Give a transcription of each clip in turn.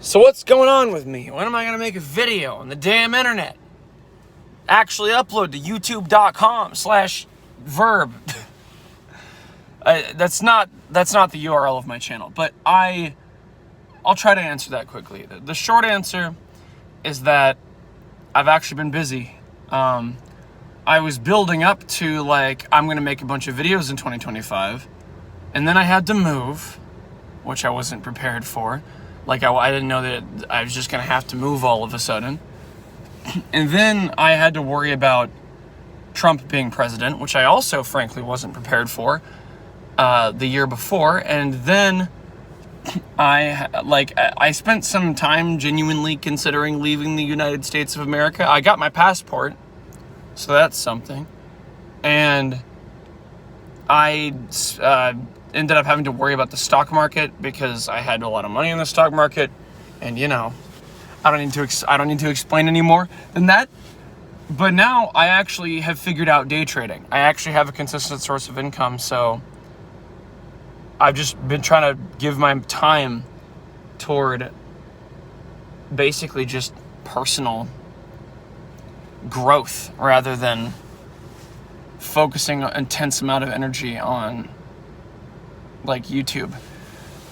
So what's going on with me? When am I going to make a video on the damn internet? Actually upload to youtube.com/verb. That's not the URL of my channel, but I'll try to answer that quickly. The short answer is that I've actually been busy. I was building up to I'm going to make a bunch of videos in 2025, and then I had to move, which I wasn't prepared for. I didn't know that I was just going to have to move all of a sudden. And then I had to worry about Trump being president, which I also frankly wasn't prepared for the year before. And then I spent some time genuinely considering leaving the United States of America. I got my passport, so that's something. And I ended up having to worry about the stock market because I had a lot of money in the stock market, and I don't need to explain any more than that. But now I actually have figured out day trading. I actually have a consistent source of income, so I've just been trying to give my time toward basically just personal growth rather than focusing an intense amount of energy on YouTube.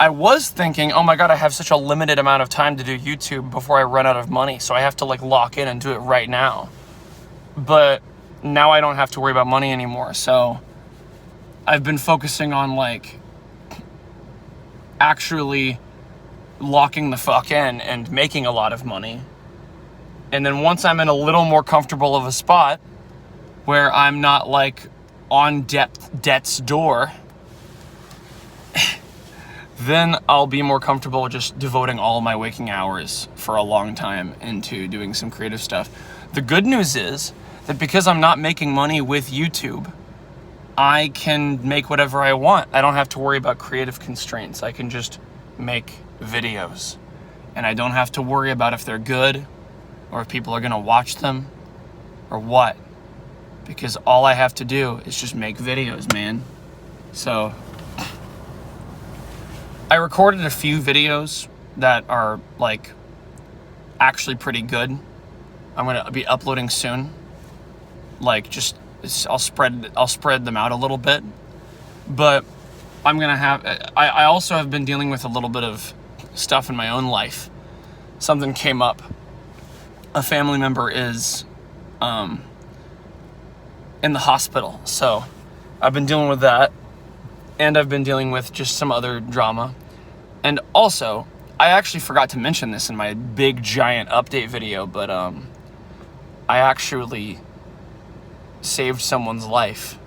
I was thinking, oh my God, I have such a limited amount of time to do YouTube before I run out of money, so I have to lock in and do it right now. But now I don't have to worry about money anymore, so I've been focusing on actually locking the fuck in and making a lot of money. And then once I'm in a little more comfortable of a spot where I'm not on debt's door, then I'll be more comfortable just devoting all my waking hours for a long time into doing some creative stuff. The good news is that because I'm not making money with YouTube, I can make whatever I want. I don't have to worry about creative constraints. I can just make videos. And I don't have to worry about if they're good or if people are gonna watch them or what. Because all I have to do is just make videos, man. So I recorded a few videos that are actually pretty good. I'm gonna be uploading soon. I'll spread them out a little bit. But I'm gonna I also have been dealing with a little bit of stuff in my own life. Something came up. A family member is in the hospital, so I've been dealing with that. And I've been dealing with just some other drama. And also, I actually forgot to mention this in my big giant update video, but I actually saved someone's life.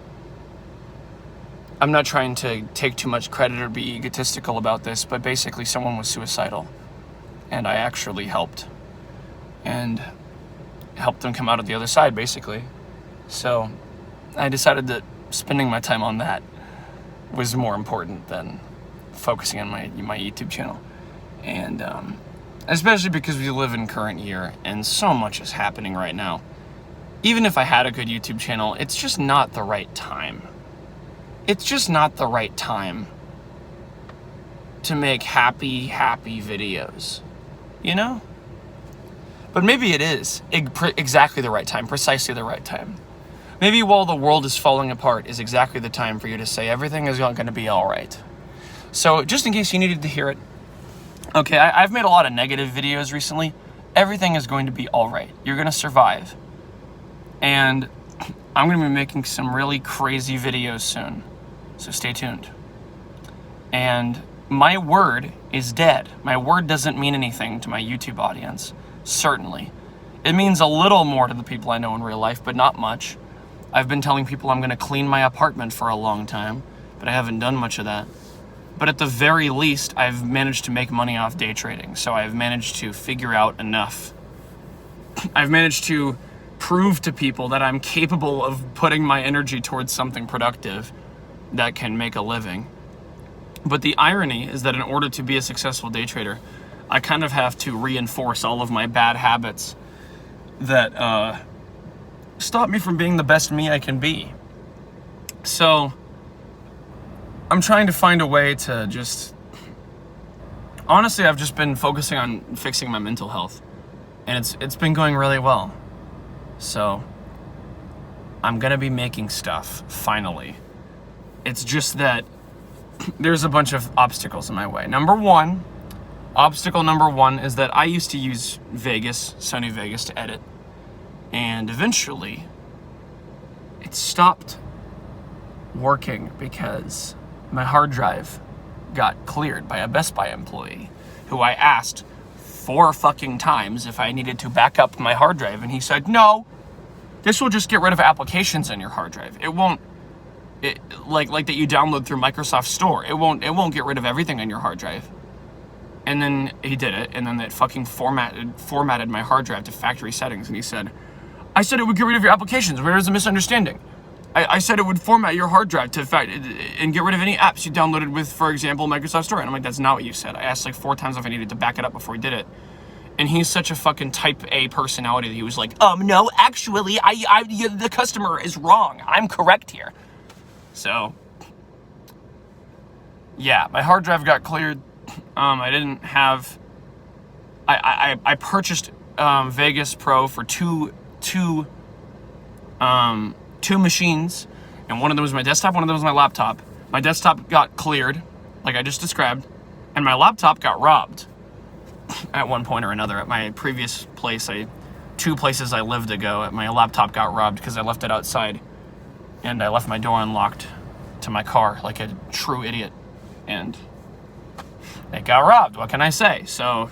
I'm not trying to take too much credit or be egotistical about this, but basically someone was suicidal. And I actually helped. And helped them come out of the other side, basically. So I decided that spending my time on that was more important than focusing on my YouTube channel. And especially because we live in current year and so much is happening right now. Even if I had a good YouTube channel, it's just not the right time. It's just not the right time to make happy videos, But maybe it is exactly the right time, precisely the right time. Maybe while the world is falling apart is exactly the time for you to say everything is going to be all right. So just in case you needed to hear it, okay, I've made a lot of negative videos recently. Everything is going to be all right. You're going to survive. And I'm going to be making some really crazy videos soon. So stay tuned. And my word is dead. My word doesn't mean anything to my YouTube audience. Certainly. It means a little more to the people I know in real life, but not much. I've been telling people I'm going to clean my apartment for a long time, but I haven't done much of that. But at the very least, I've managed to make money off day trading. So I've managed to figure out enough. I've managed to prove to people that I'm capable of putting my energy towards something productive that can make a living. But the irony is that in order to be a successful day trader, I kind of have to reinforce all of my bad habits that stop me from being the best me I can be. So I'm trying to find a way to just honestly, I've just been focusing on fixing my mental health, and it's been going really well. So I'm gonna be making stuff finally. It's just that there's a bunch of obstacles in my way. Obstacle number one is that I used to use Sony Vegas to edit, and eventually it stopped working because my hard drive got cleared by a Best Buy employee who I asked 4 fucking times if I needed to back up my hard drive, and he said, no, this will just get rid of applications on your hard drive. It won't, like that you download through Microsoft Store. It won't get rid of everything on your hard drive. And then he did it, and then it fucking formatted my hard drive to factory settings, and he said, I said it would get rid of your applications. Where is the misunderstanding? I said it would format your hard drive and get rid of any apps you downloaded with, for example, Microsoft Store. And I'm like, that's not what you said. I asked like 4 times if I needed to back it up before he did it. And he's such a fucking type A personality that he was like, no, actually, the customer is wrong. I'm correct here. So, yeah, my hard drive got cleared. I didn't have, I purchased Vegas Pro for two machines, and one of them was my desktop, one of them was my laptop. My desktop got cleared, like I just described, and my laptop got robbed at one point or another. At my previous place, 2 places I lived ago, my laptop got robbed because I left it outside, and I left my door unlocked to my car like a true idiot, and it got robbed. What can I say? So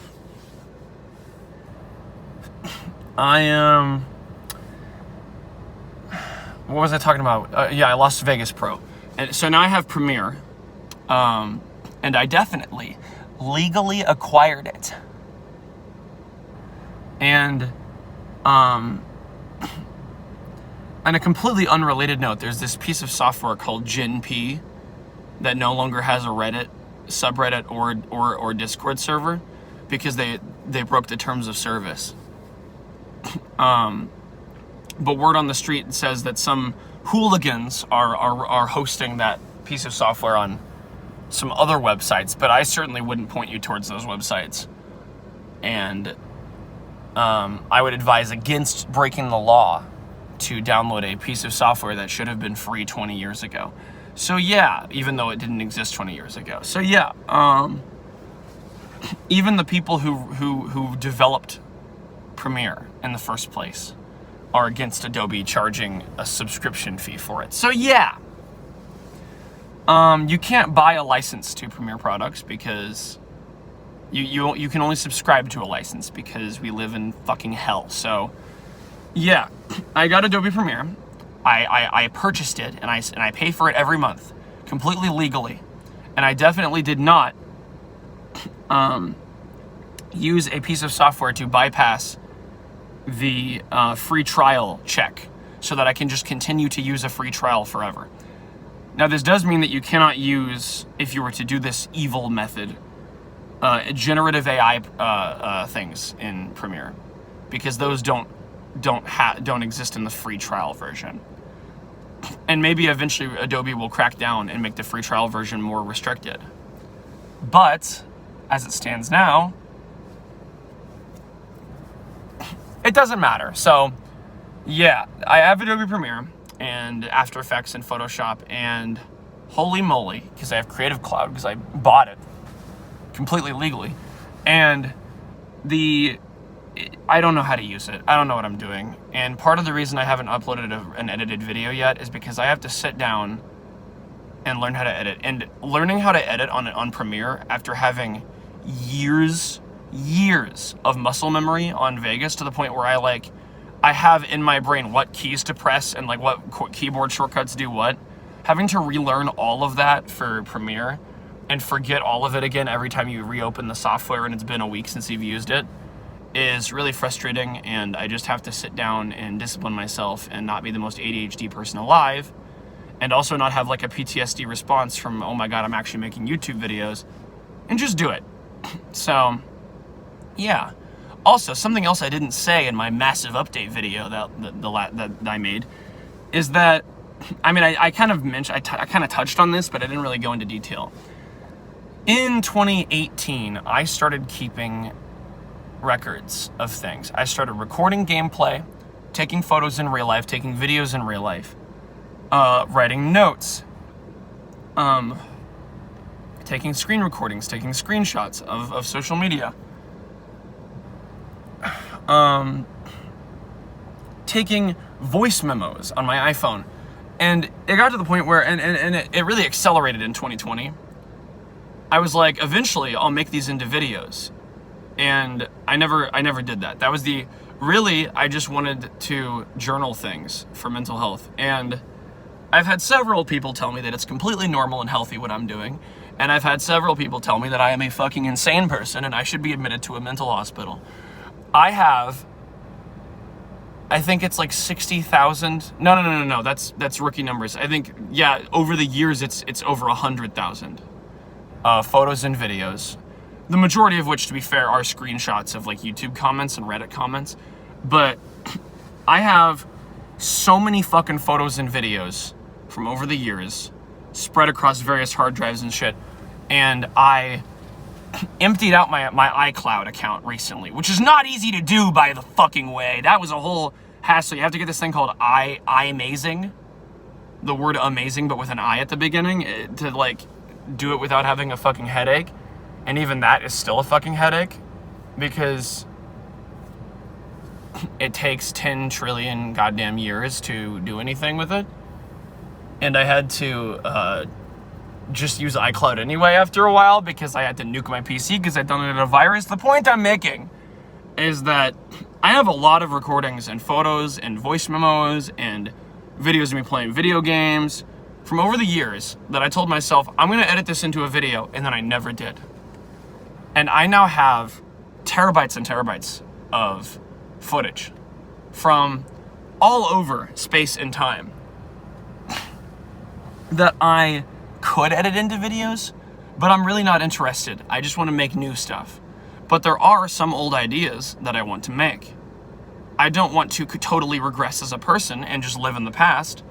what was I talking about? I lost Vegas Pro. And so now I have Premiere. And I definitely legally acquired it. And on a completely unrelated note, there's this piece of software called GenP that no longer has a Reddit subreddit or Discord server because they broke the terms of service. But word on the street says that some hooligans are hosting that piece of software on some other websites, but I certainly wouldn't point you towards those websites. And I would advise against breaking the law to download a piece of software that should have been free 20 years ago. So yeah, even though it didn't exist 20 years ago. So yeah, even the people who developed Premiere in the first place are against Adobe charging a subscription fee for it. So yeah, you can't buy a license to Premiere products because you can only subscribe to a license because we live in fucking hell. So yeah, I got Adobe Premiere. I purchased it and I pay for it every month, completely legally, and I definitely did not use a piece of software to bypass the free trial check so that I can just continue to use a free trial forever. Now, this does mean that you cannot use, if you were to do this evil method, generative AI things in Premiere, because those don't exist in the free trial version. And maybe eventually Adobe will crack down and make the free trial version more restricted. But as it stands now, it doesn't matter. So yeah, I have Adobe Premiere and After Effects and Photoshop, and holy moly, because I have Creative Cloud because I bought it completely legally, and I don't know how to use it. I don't know what I'm doing. And part of the reason I haven't uploaded an edited video yet is because I have to sit down and learn how to edit. And learning how to edit on Premiere after having years of muscle memory on Vegas, to the point where I have in my brain what keys to press and like what keyboard shortcuts do what. Having to relearn all of that for Premiere and forget all of it again every time you reopen the software and it's been a week since you've used it is really frustrating, and I just have to sit down and discipline myself and not be the most ADHD person alive, and also not have like a PTSD response from, oh my god, I'm actually making YouTube videos, and just do it. So yeah. Also, something else I didn't say in my massive update video that I made is that, I mean, I kind of mentioned, I kind of touched on this, but I didn't really go into detail. In 2018, I started keeping records of things. I started recording gameplay, taking photos in real life, taking videos in real life, writing notes, taking screen recordings, taking screenshots of social media, taking voice memos on my iPhone. And it got to the point where, and it really accelerated in 2020. I was like, eventually I'll make these into videos. And I never did that. That was I just wanted to journal things for mental health. And I've had several people tell me that it's completely normal and healthy what I'm doing. And I've had several people tell me that I am a fucking insane person and I should be admitted to a mental hospital. I think it's like 60,000. No. That's rookie numbers. I think, yeah, over the years it's over 100,000 photos and videos. The majority of which, to be fair, are screenshots of like YouTube comments and Reddit comments. But I have so many fucking photos and videos from over the years spread across various hard drives and shit. And I emptied out my iCloud account recently, which is not easy to do, by the fucking way. That was a whole hassle. You have to get this thing called iMazing. The word amazing, but with an I at the beginning, to like do it without having a fucking headache. And even that is still a fucking headache because it takes 10 trillion goddamn years to do anything with it. And I had to just use iCloud anyway after a while because I had to nuke my PC because I'd downloaded a virus. The point I'm making is that I have a lot of recordings and photos and voice memos and videos of me playing video games from over the years that I told myself, I'm going to edit this into a video, and then I never did. And I now have terabytes and terabytes of footage from all over space and time that I could edit into videos, but I'm really not interested. I just want to make new stuff. But there are some old ideas that I want to make. I don't want to totally regress as a person and just live in the past.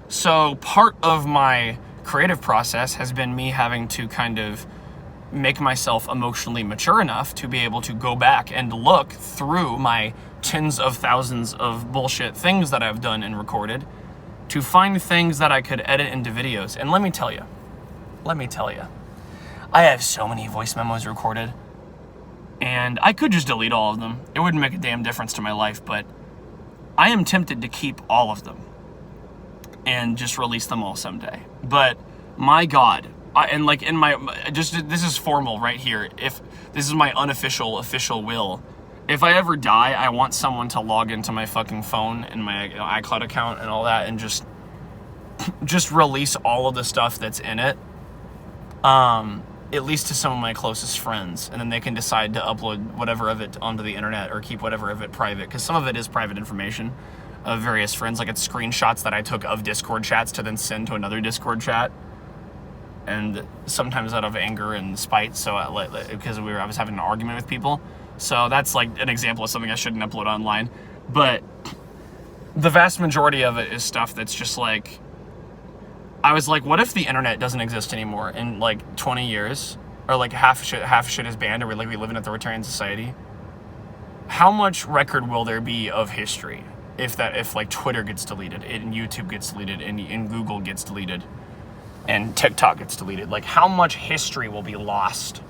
So part of my creative process has been me having to kind of make myself emotionally mature enough to be able to go back and look through my tens of thousands of bullshit things that I've done and recorded to find things that I could edit into videos. And let me tell you, I have so many voice memos recorded, and I could just delete all of them. It wouldn't make a damn difference to my life, but I am tempted to keep all of them and just release them all someday. But my God, this is formal right here. If this is my unofficial, official will, if I ever die, I want someone to log into my fucking phone and my iCloud account and all that and just release all of the stuff that's in it, at least to some of my closest friends, and then they can decide to upload whatever of it onto the internet or keep whatever of it private, because some of it is private information of various friends. Like, it's screenshots that I took of Discord chats to then send to another Discord chat, and sometimes out of anger and spite, so because I was having an argument with people. So that's like an example of something I shouldn't upload online. But the vast majority of it is stuff that's just like, I was like, what if the internet doesn't exist anymore in like 20 years? Or like half shit is banned, or we live in a authoritarian society? How much record will there be of history if like Twitter gets deleted, and YouTube gets deleted, and Google gets deleted, and TikTok gets deleted? Like, how much history will be lost?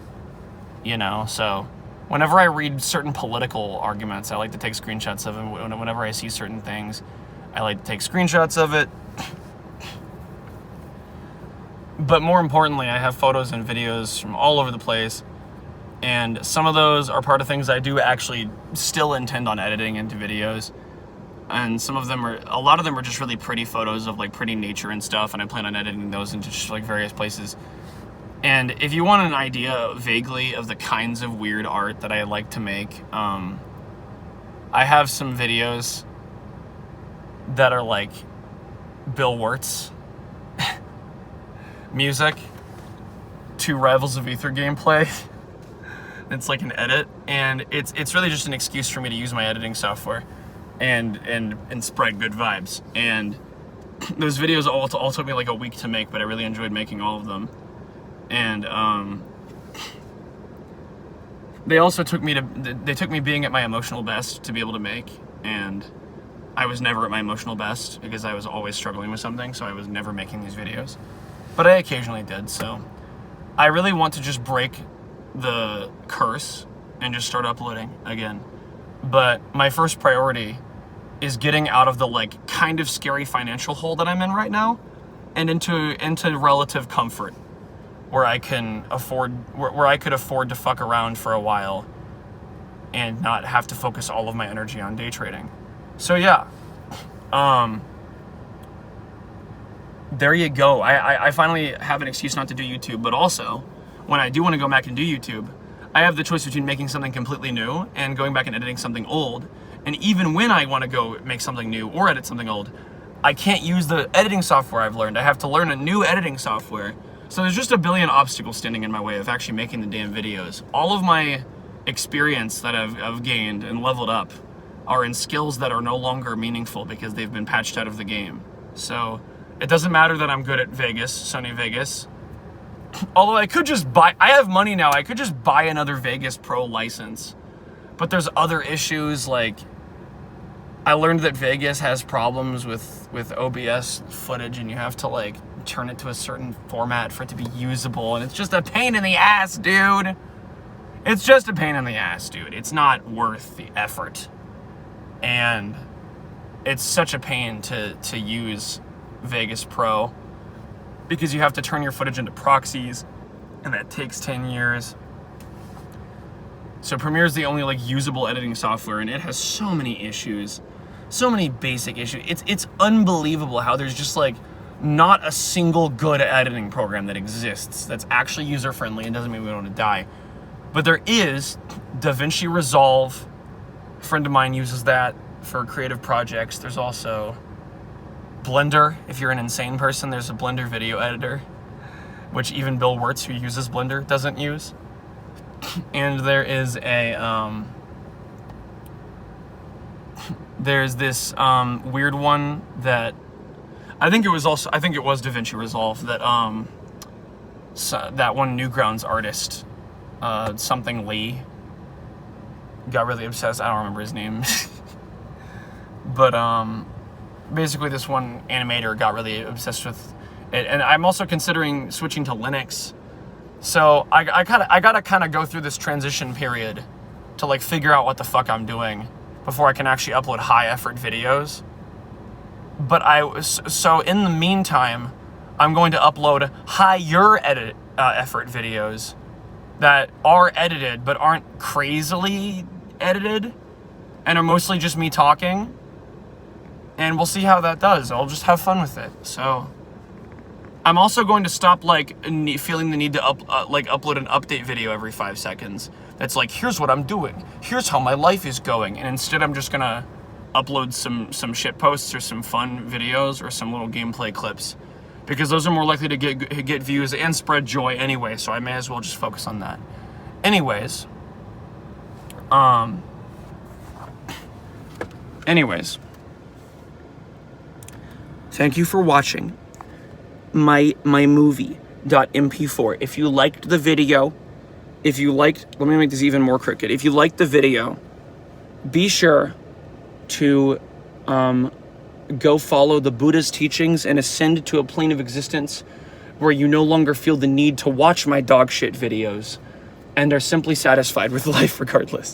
You know, so whenever I read certain political arguments, I like to take screenshots of them. Whenever I see certain things, I like to take screenshots of it. But more importantly, I have photos and videos from all over the place. And some of those are part of things I do actually still intend on editing into videos. And a lot of them are just really pretty photos of like pretty nature and stuff. And I plan on editing those into just like various places. And if you want an idea vaguely of the kinds of weird art that I like to make, I have some videos that are like Bill Wirtz music to Rivals of Aether gameplay. It's like an edit, and it's really just an excuse for me to use my editing software and spread good vibes. And those videos all took me like a week to make, but I really enjoyed making all of them. And they also took me being at my emotional best to be able to make, and I was never at my emotional best because I was always struggling with something, so I was never making these videos. But I occasionally did, so I really want to just break the curse and just start uploading again. But my first priority is getting out of the like kind of scary financial hole that I'm in right now and into relative comfort where I can afford where I could afford to fuck around for a while and not have to focus all of my energy on day trading. So yeah, there you go. I finally have an excuse not to do YouTube, but also when I do want to go back and do YouTube, I have the choice between making something completely new and going back and editing something old. And even when I want to go make something new or edit something old, I can't use the editing software I've learned. I have to learn a new editing software. So there's just a billion obstacles standing in my way of actually making the damn videos. All of my experience that I've gained and leveled up are in skills that are no longer meaningful because they've been patched out of the game. So it doesn't matter that I'm good at Vegas, Sony Vegas. Although I could just buy, I have money now, I could just buy another Vegas Pro license. But there's other issues, like I learned that Vegas has problems with OBS footage and you have to like turn it to a certain format for it to be usable, and it's just a pain in the ass, dude. It's just a pain in the ass, dude. It's not worth the effort. And it's such a pain to use Vegas Pro because you have to turn your footage into proxies, and that takes 10 years. So Premiere is the only like usable editing software, and it has so many issues, so many basic issues. It's unbelievable how there's just like not a single good editing program that exists that's actually user-friendly and doesn't mean we don't want to die. But there is DaVinci Resolve. A friend of mine uses that for creative projects. There's also Blender. If you're an insane person, there's a Blender video editor, which even Bill Wirtz, who uses Blender, doesn't use. And there is a there's this weird one that I think it was DaVinci Resolve that that one Newgrounds artist, something Lee, got really obsessed. I don't remember his name. But basically this one animator got really obsessed with it, and I'm also considering switching to Linux. So I gotta kind of go through this transition period to like figure out what the fuck I'm doing before I can actually upload high effort videos. But so in the meantime, I'm going to upload higher effort videos that are edited but aren't crazily edited and are mostly just me talking. And we'll see how that does. I'll just have fun with it. So I'm also going to stop like feeling the need to upload an update video every 5 seconds. That's like, here's what I'm doing. Here's how my life is going. And instead I'm just gonna upload some shit posts or some fun videos or some little gameplay clips, because those are more likely to get views and spread joy anyway. So I may as well just focus on that. Anyways, thank you for watching my movie.mp4. If you liked the video, let me make this even more crooked. If you liked the video, be sure to go follow the Buddha's teachings and ascend to a plane of existence where you no longer feel the need to watch my dog shit videos and are simply satisfied with life regardless.